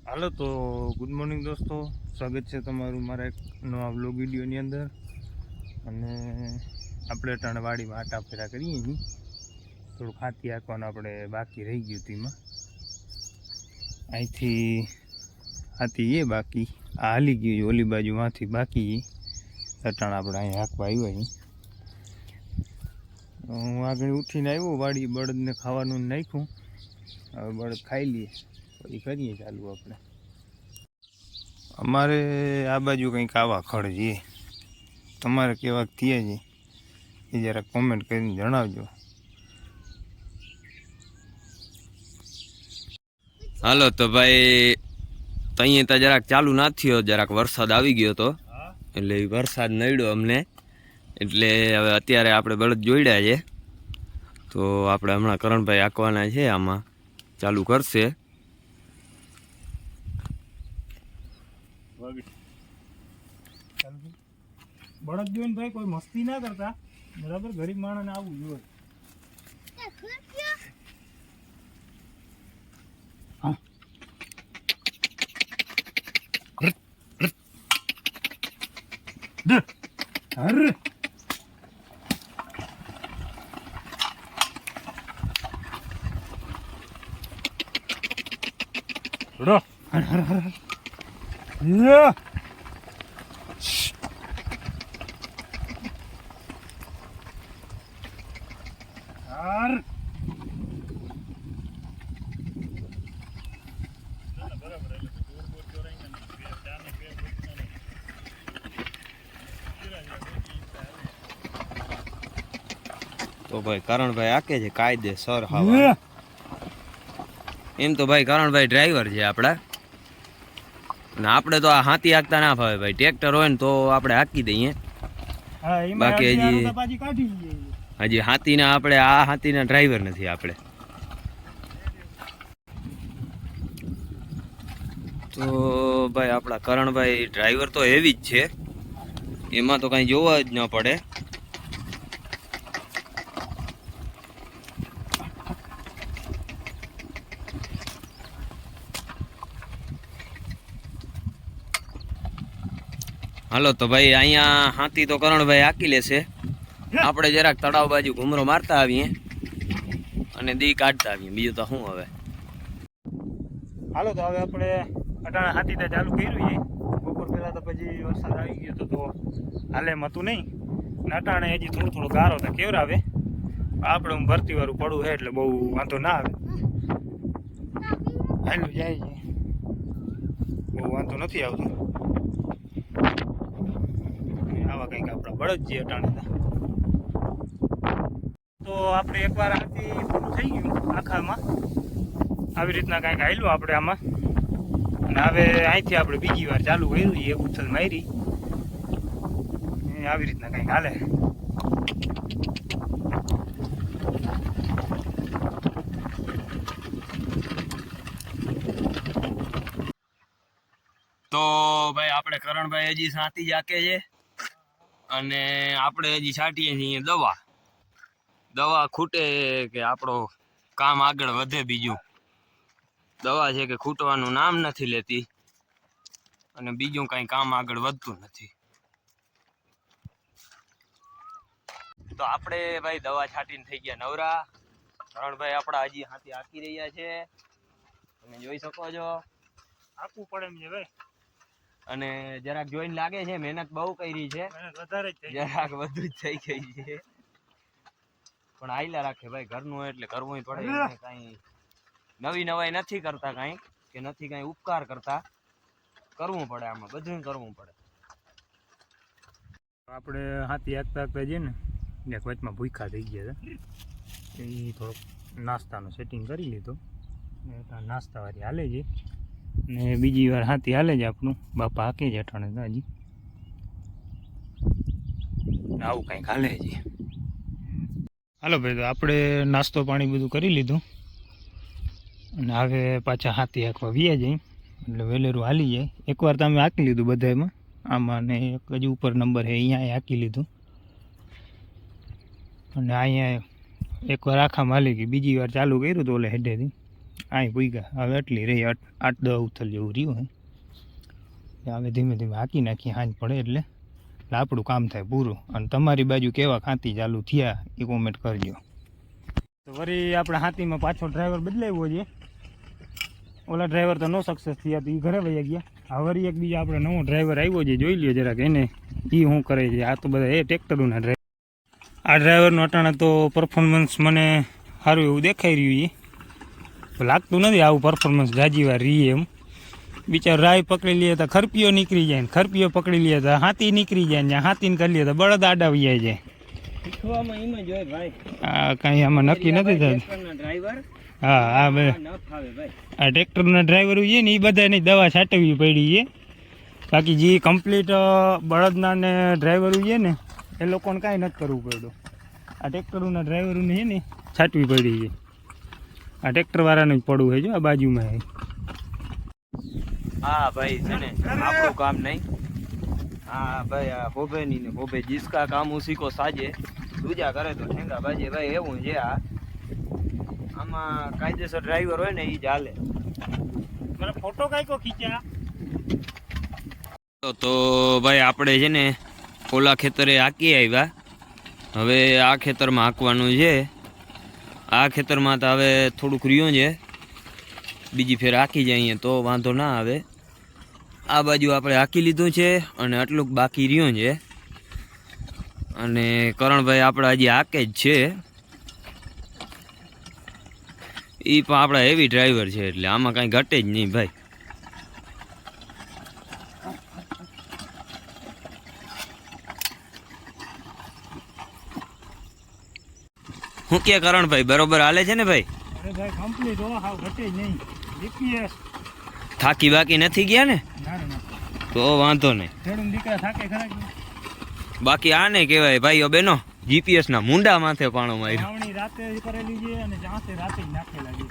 હાલો તો good morning દોસ્તો, સ્વાગત છે તમારું મારા એક નવા વ્લોગ વિડીયોની અંદર. અને આપણે અટાણે વાડીમાં આટા ફેરા કરીએ છીએ. થોડુંક હાથી હાંકવાનું આપણે બાકી રહી ગયું હતું. એમાં અહીંથી હાથી એ બાકી આ હાલી ગયું, ઓલી બાજુમાંથી બાકી અટાણે આપણે અહીં હાંકવા આવ્યા છીએ. હું આગળ ઉઠીને આવ્યો, વાડી બળદને ખાવાનું નાખ્યું. હવે બળદ ખાઈ લઈએ પછી કરીએ ચાલુ આપણે. અમારે આ બાજુ કંઈક આવા ખડ છે, તમારે કેવાક થયા છે એ જરાક કોમેન્ટ કરીને જણાવજો. હાલો તો ભાઈ, અહીંયા તો જરાક ચાલુ ના થયો, જરાક વરસાદ આવી ગયો હતો એટલે વરસાદ નડ્યો અમને. એટલે હવે અત્યારે આપણે બળદ જોડ્યા છે, તો આપણે હમણાં કરણભાઈ આંકવાના છે, આમાં ચાલુ કરશે. બળદ જોઈને ભાઈ કોઈ મસ્તી ના કરતા, બરાબર? ગરીબ માણસને આવું જોઈએ. તો ભાઈ કરણભાઈ આકે છે કાયદેસર. હા, એમ તો ભાઈ કરણભાઈ ડ્રાઈવર છે આપણા, અને આપણે તો આ હાથી હાંકતા ના ફાવે ભાઈ. ટ્રેક્ટર હોય ને તો આપણે હાંકી દઈએ, બાકી હજી હાથીના આપણે આ હાથીના ડ્રાઈવર નથી આપણે. તો ભાઈ આપણા કરણભાઈ ડ્રાઈવર તો એવી જ છે, એમાં તો કઈ જોવા જ ન પડે. હાલો તો ભાઈ, અહીંયા હાથી તો કરણભાઈ હાકી લેશે, આપણે જરાક તળાવ બાજુ ઘૂમરો મારતા આવીએ અને દી કાઢતા આવીએ, બીજું તો શું હવે. હાલો તો હવે આપણે અટાણે હાથી તો ચાલુ કર્યું છે. બપોર પહેલાં તો પછી વરસાદ આવી ગયો હતો, તો હાલે એમ હતું નહીં. અટાણે હજી થોડો ગારો તો કેવરાવે. આપણે હું ભરતી વાળું પડું છે એટલે બહુ વાંધો ના આવે, હાલું જાય છે, બહુ વાંધો નથી આવતો. આવા કંઈક આપણા બળદ છે અટાણે. તો આપણે એકવાર હાથી પૂરું થઈ ગયું આખામાં, આવી રીતના કંઈક હાલ્યું આપણે આમાં. અને હવે અહીંથી આપણે બીજી વાર ચાલુ કર્યું, એક ઉથલ મારી આવી રીતના કંઈક હાલે. તો ભાઈ આપણે કરણભાઈ હજી સાથી જ હાકે છે, અને આપણે હજી છાંટીએ છીએ દવા ખૂટે કે આપણો કામ આગળ વધે. બીજું દવા છે કે ખૂટવાનું નામ નથી લેતી, અને બીજું કઈ કામ આગળ વધતું નથી. તો આપણે ભાઈ દવા છાંટીને થઈ ગયા નવરા. કરણભાઈ આપણા હજી હાથી હાકી રહ્યા છે, તમે જોઈ શકો છો. હાકવું પડે એમ છે ભાઈ, અને જરાક જોઈને લાગે છે મહેનત બહુ કરી છે, વધારે જરાક વધુ જ થઈ ગઈ છે, પણ આયલા રાખે ભાઈ. ઘરનું હોય એટલે કરવું પડે. કઈ નવી નવાઈ નથી કરતા, કઈ કે નથી કઈ ઉપકાર કરતા, કરવું પડે. આમાં બધું કરવું પડે. આપણે હાથી હાંકતા જઈએ ને, એક વચમાં ભૂખા થઈ ગયા હતા, એ થોડોક નાસ્તાનું સેટિંગ કરી લીધું. નાસ્તાવાળી હાલે છે, ને બીજી વાર હાથી હાલે છે આપણું. બાપા હાકે છે અટાણે હજી, આવું કંઈક હાલે છે. હાલો ભાઈ, તો આપણે નાસ્તો પાણી બધું કરી લીધું, અને હવે પાછા હાથી હાંકવા વ્યા જાય એટલે વેલેરું હાલી જાય. એકવાર તમે હાંકી લીધું બધામાં, આમાં ને એક હજી ઉપર નંબર છે, અહીંયા હાંકી લીધું. અને અહીંયા એકવાર આખામાં હાલી ગઈ, બીજી વાર ચાલુ કર્યું તો ઓલે હેડેથી. અહીં પૂગ્યા હવે એટલી રહી 8-10 ઉથલ જેવું રહ્યું હે હવે ધીમે ધીમે હાંકી નાખીએ હાંજ પડે એટલે આપણું કામ થાય પૂરું. અને તમારી બાજુ કેવા હાથી ચાલુ થયા એ કોમેન્ટ કરજો. તો વળી આપણે હાથીમાં પાછો ડ્રાઈવર બદલાવ્યો છે. ઓલા ડ્રાઈવર તો નો સક્સેસ થયા તો એ ઘરે વહી ગયા. હવે એક બીજો આપણે નવો ડ્રાઈવર આવ્યો છે, જોઈ લ્યો જરાક એને એ શું કરે છે. આ તો બધા એ ટ્રેક્ટરોના ડ્રાઈવર. આ ડ્રાઈવરનું અટાણે તો પરફોર્મન્સ મને સારું એવું દેખાઈ રહ્યું છે. લાગતું નથી આવું પરફોર્મન્સ જાજીવાર રહીએ એમ. બિચાર રાય પકડી લે તો ખરપીઓ નીકળી જાય, ખરપીઓ પકડી લે તો હાથી નીકળી જાય, ને હાથીને કરી લે તો બળદ આડા વહી જાય. આ કાંઈ આમાં નક્કી નથી થતું. હા હા ભાઈ આ ટ્રેક્ટરના ડ્રાઈવરો છે ને એ બધાની દવા છાંટવી પડી છે. બાકી જે કમ્પ્લીટ બળદના ને ડ્રાઈવરો છે ને એ લોકોને કાંઈ નથી કરવું પડ્યું. આ ટ્રેક્ટરોના ડ્રાઈવરોને છે ને છાંટવી પડી છે. આ ટ્રેક્ટરવાળાને જ પડવું છે જો આ બાજુમાં. હા ભાઈ છે ને આપણું કામ નહીં. હા ભાઈ આ હોભે ની ને હોભે જીસકા કામ ઉસી કો સાજે, દૂજા કરે તો ઠેંગા બાજે. ભાઈ એવું છે આ. આમાં કાયદેસર ડ્રાઈવર હોય ને એ જ હાલે. મને ફોટો કાંઈ કો ખીચ્યા. તો ભાઈ આપણે છે ને ઓલા ખેતરે હાંકી આવ્યા. હવે આ ખેતરમાં હાંકવાનું છે. આ ખેતરમાં તો હવે થોડુંક રહ્યું છે, બીજી ફેર હાંકી જાય તો વાંધો ના આવે. આ બાજુ આપણે હાંકી લીધું છે અને આટલું બાકી રહ્યું છે. અને કરણભાઈ આપણે હજી હાકે જ છે. એ પણ આપણા હેવી ડ્રાઈવર છે એટલે આમાં કાંઈ ઘટે જ નહીં ભાઈ. શું કે કરણભાઈ બરોબર હાલે છે ને ભાઈ? અરે ભાઈ કમ્પ્લીટ હો, હાવ ઘટે જ નહીં. જીપીએસ થાકી બાકી નથી ગયા ને? તો વાંધો નહીં. ખેડૂત દીકરા થાકે ખરા કે? બાકી આ ને કહેવાય ભાઈઓ બહેનો જીપીએસ ના મુંડા માથે પાણો માર્યો. વાવણી રાતે કરેલી છે અને જાતે રાતે જ નાખેલા છે.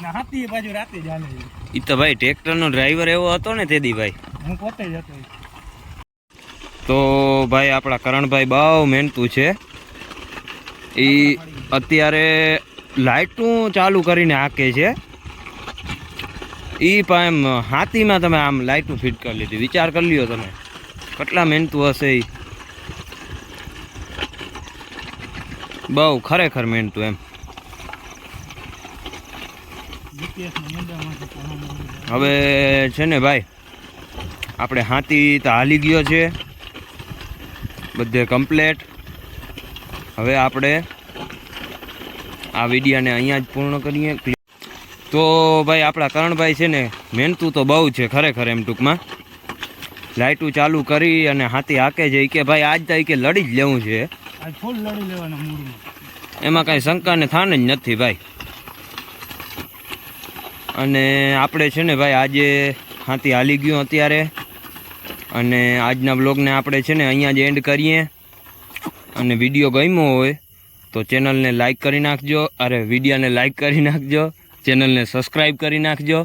ના હાથી બાજુ રાતે જ હાલે છે. ઈ તો ભાઈ ટ્રેક્ટરનો ડ્રાઈવર એવો હતો ને તેદી ભાઈ. હું પોતે જ હતો. તો ભાઈ આપણા કરણભાઈ બહુ મહેનતું છે. એ અત્યારે લાઇટું ચાલુ કરીને હાકે છે. એ પણ એમ હાથીમાં તમે આમ લાઇટું ફિટ કરી લીધી. વિચાર કરી લ્યો તમે કેટલા મહેનતું હશે. એ બહુ ખરેખર મહેનતું એમ. હવે છે ને ભાઈ આપણે હાથી તો હાલી ગયો છે બધે કમ્પ્લેટ. હવે આપણે આ વિડીયોને અહીંયા જ પૂર્ણ કરીએ. તો ભાઈ આપણા કરણભાઈ છે ને મહેનતું તો બહુ છે ખરેખર એમ. ટૂંકમાં લાઇટું ચાલુ કરી અને હાથી હાકે છે. કે ભાઈ આજ તો કે લડી જ લેવું છે. ફૂલ લડી લેવાના મૂડમાં. એમાં કાંઈ શંકાને થાન જ નથી ભાઈ. અને આપણે છે ને ભાઈ આજે હાથી હાલી ગયું અત્યારે. અને આજના બ્લોગને આપણે છે ને અહીંયા જ એન્ડ કરીએ. અને વિડીયો ગમ્યો હોય તો ચેનલને લાઈક કરી નાખજો. અરે વિડીયોને લાઈક કરી નાખજો, ચેનલને સબસ્ક્રાઈબ કરી નાખજો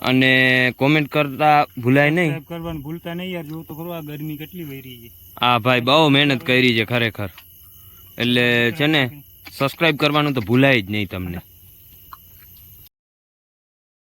અને કોમેન્ટ કરતા ભૂલાય નહીં. સબસ્ક્રાઇબ કરવાનું ભૂલતા નહીં યાર. જો તો ખરો આ ગરમી કેટલી વહી રહી છે. હા ભાઈ બહુ મહેનત કરી છે ખરેખર. એટલે છે ને સબસ્ક્રાઈબ કરવાનું તો ભૂલાય જ નહીં તમને.